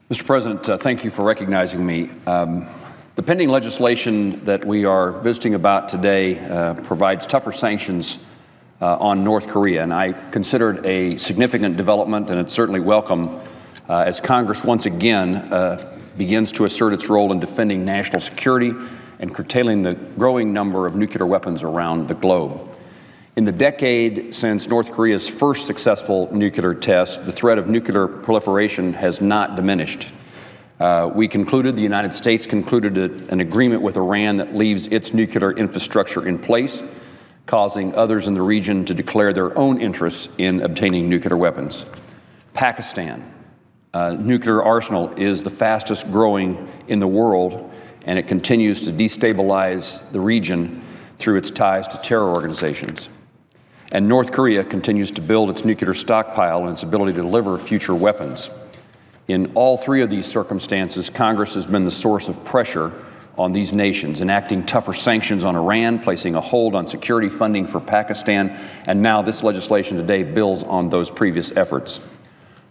Mr. President, thank you for recognizing me. The pending legislation that we are visiting about today provides tougher sanctions on North Korea, and I consider it a significant development, and it's certainly welcome as Congress once again begins to assert its role in defending national security and curtailing the growing number of nuclear weapons around the globe. In the decade since North Korea's first successful nuclear test, the threat of nuclear proliferation has not diminished. The United States concluded an agreement with Iran that leaves its nuclear infrastructure in place, causing others in the region to declare their own interests in obtaining nuclear weapons. Pakistan, nuclear arsenal is the fastest growing in the world, and it continues to destabilize the region through its ties to terror organizations. And North Korea continues to build its nuclear stockpile and its ability to deliver future weapons. In all three of these circumstances, Congress has been the source of pressure on these nations, enacting tougher sanctions on Iran, placing a hold on security funding for Pakistan, and now this legislation today builds on those previous efforts.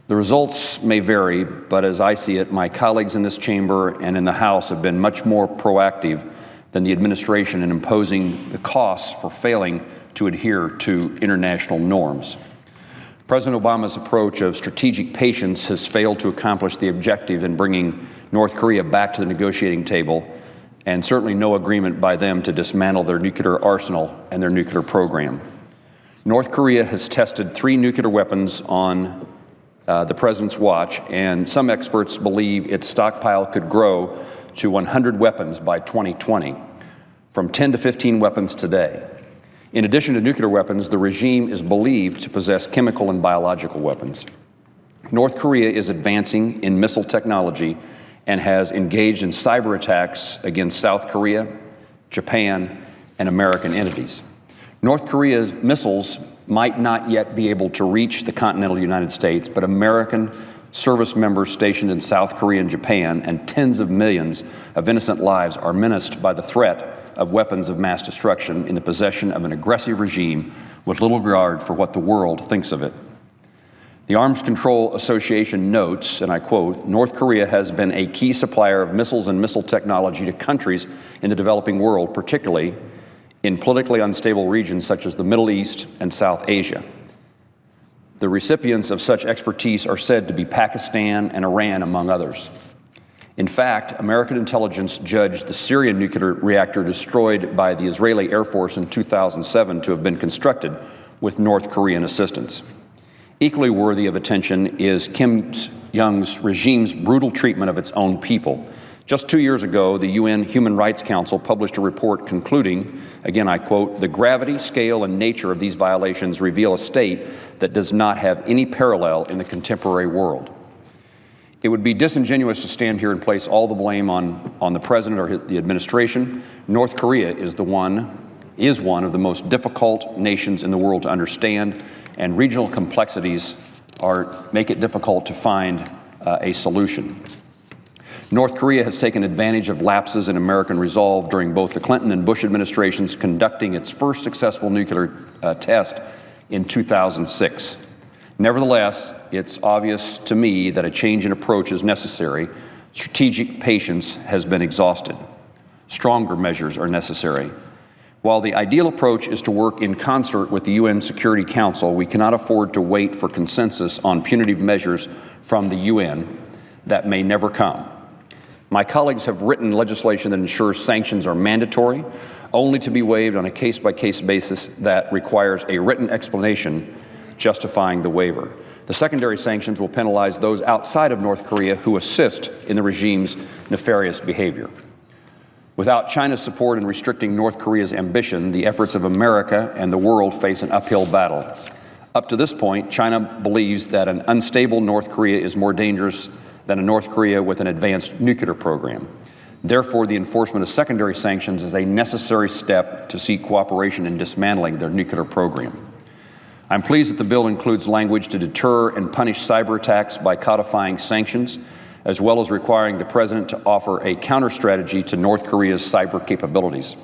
The results may vary, but as I see it, my colleagues in this chamber and in the House have been much more proactive than the administration in imposing the costs for failing to adhere to international norms. President Obama's approach of strategic patience has failed to accomplish the objective in bringing North Korea back to the negotiating table, and certainly no agreement by them to dismantle their nuclear arsenal and their nuclear program. North Korea has tested 3 nuclear weapons on the president's watch, and some experts believe its stockpile could grow to 100 weapons by 2020, from 10 to 15 weapons today. In addition to nuclear weapons, the regime is believed to possess chemical and biological weapons. North Korea is advancing in missile technology and has engaged in cyber attacks against South Korea, Japan, and American entities. North Korea's missiles might not yet be able to reach the continental United States, but American service members stationed in South Korea and Japan and tens of millions of innocent lives are menaced by the threat of weapons of mass destruction in the possession of an aggressive regime with little regard for what the world thinks of it. The Arms Control Association notes, and I quote, "North Korea has been a key supplier of missiles and missile technology to countries in the developing world, particularly in politically unstable regions such as the Middle East and South Asia. The recipients of such expertise are said to be Pakistan and Iran, among others. In fact, American intelligence judged the Syrian nuclear reactor destroyed by the Israeli Air Force in 2007 to have been constructed with North Korean assistance. Equally worthy of attention is Kim Jong-un's regime's brutal treatment of its own people. Just 2 years ago, the UN Human Rights Council published a report concluding, again I quote, "The gravity, scale, and nature of these violations reveal a state that does not have any parallel in the contemporary world." It would be disingenuous to stand here and place all the blame on the president or the administration. North Korea is one of the most difficult nations in the world to understand, and regional complexities make it difficult to find a solution. North Korea has taken advantage of lapses in American resolve during both the Clinton and Bush administrations, conducting its first successful nuclear test in 2006. Nevertheless, it's obvious to me that a change in approach is necessary. Strategic patience has been exhausted. Stronger measures are necessary. While the ideal approach is to work in concert with the UN Security Council, we cannot afford to wait for consensus on punitive measures from the UN that may never come. My colleagues have written legislation that ensures sanctions are mandatory, only to be waived on a case-by-case basis that requires a written explanation justifying the waiver. The secondary sanctions will penalize those outside of North Korea who assist in the regime's nefarious behavior. Without China's support in restricting North Korea's ambition, the efforts of America and the world face an uphill battle. Up to this point, China believes that an unstable North Korea is more dangerous than a North Korea with an advanced nuclear program. Therefore, the enforcement of secondary sanctions is a necessary step to seek cooperation in dismantling their nuclear program. I'm pleased that the bill includes language to deter and punish cyber attacks by codifying sanctions, as well as requiring the president to offer a counterstrategy to North Korea's cyber capabilities.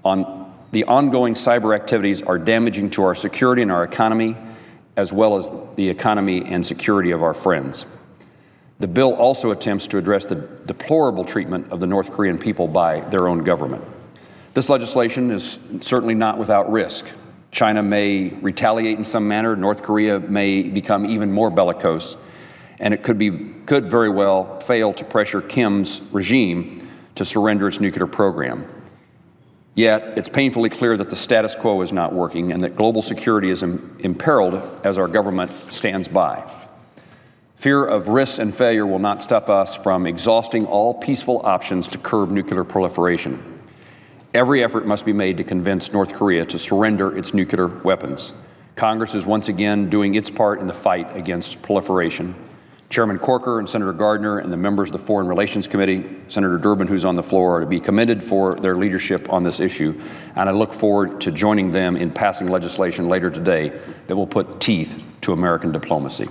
The ongoing cyber activities are damaging to our security and our economy, as well as the economy and security of our friends. The bill also attempts to address the deplorable treatment of the North Korean people by their own government. This legislation is certainly not without risk. China may retaliate in some manner. North Korea may become even more bellicose, and it could very well fail to pressure Kim's regime to surrender its nuclear program. Yet, it's painfully clear that the status quo is not working and that global security is imperiled as our government stands by. Fear of risks and failure will not stop us from exhausting all peaceful options to curb nuclear proliferation. Every effort must be made to convince North Korea to surrender its nuclear weapons. Congress is once again doing its part in the fight against proliferation. Chairman Corker and Senator Gardner and the members of the Foreign Relations Committee, Senator Durbin, who's on the floor, are to be commended for their leadership on this issue, and I look forward to joining them in passing legislation later today that will put teeth to American diplomacy.